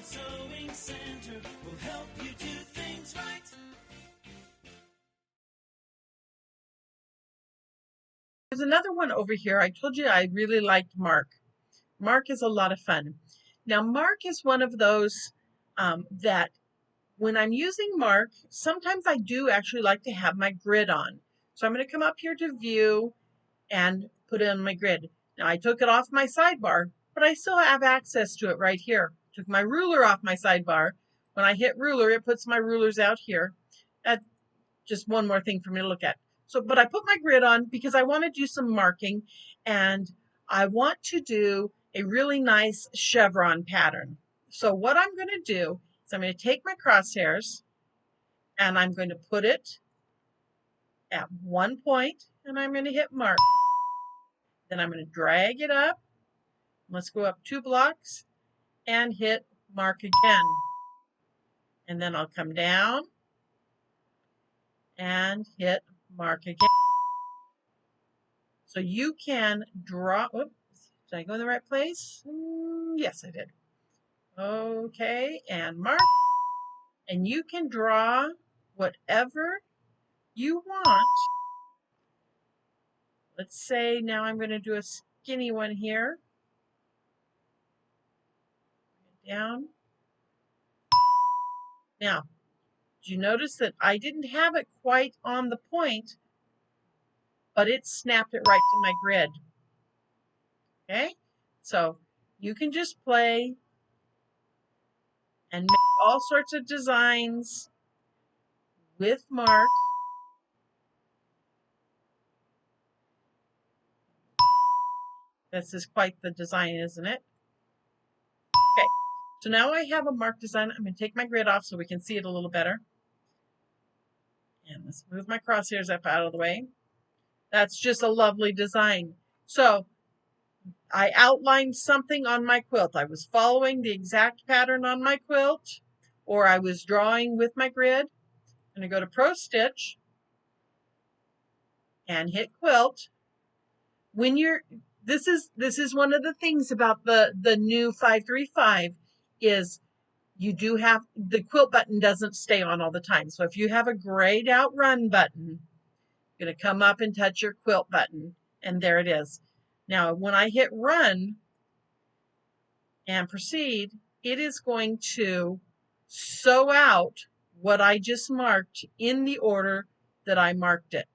Sewing Center will help you do things right. There's another one over here. I told you I really liked Mark. Mark is a lot of fun. Now, Mark is one of those that when I'm using Mark, sometimes I do actually like to have my grid on. So I'm going to come up here to View and put it on my grid. Now, I took it off my sidebar, but I still have access to it right here. Took my ruler off my sidebar. When I hit ruler, it puts my rulers out here. That's just one more thing for me to look at. So, but I put my grid on because I want to do some marking, and I want to do a really nice chevron pattern. So what I'm going to do is I'm going to take my crosshairs and I'm going to put it at one point and I'm going to hit mark. Then I'm going to drag it up. Let's go up 2 blocks and hit mark again. And then I'll come down and hit mark again. So you can draw, oops, did I go in the right place? Yes, I did. Okay, and mark. And you can draw whatever you want. Let's say now I'm going to do a skinny one here. Down. Now, do you notice that I didn't have it quite on the point, but it snapped it right to my grid? Okay, so you can just play and make all sorts of designs with Mark. This is quite the design, isn't it? Okay, so now I have a Mark design. I'm going to take my grid off so we can see it a little better. And let's move my crosshairs up out of the way. That's just a lovely design. So I outlined something on my quilt. I was following the exact pattern on my quilt, or I was drawing with my grid. I'm going to go to Pro Stitch and hit quilt. When you're this is one of the things about the new 535 is you do have the quilt button doesn't stay on all the time. So if you have a grayed out run button, you're going to come up and touch your quilt button, and there it is. Now, when I hit run and proceed, it is going to sew out what I just marked in the order that I marked it.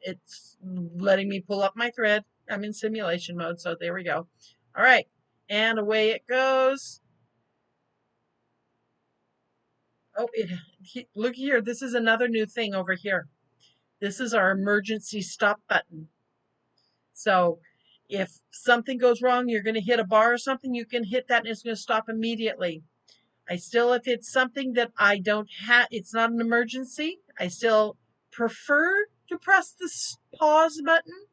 It's letting me pull up my thread. I'm in simulation mode, so there we go. All right, and away it goes. Oh, look here. This is another new thing over here. This is our emergency stop button. So if something goes wrong, you're going to hit a bar or something, you can hit that and it's going to stop immediately. If it's something that I don't have, it's not an emergency, I still prefer to press the pause button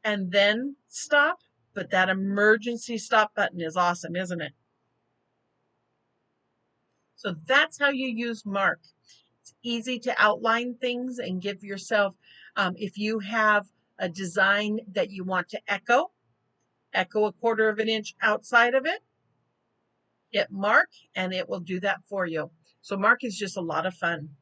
and then stop. But that emergency stop button is awesome, isn't it? So that's how you use Mark. It's easy to outline things and give yourself, if you have a design that you want to echo a 1/4 of an inch outside of it, hit Mark and it will do that for you. So Mark is just a lot of fun.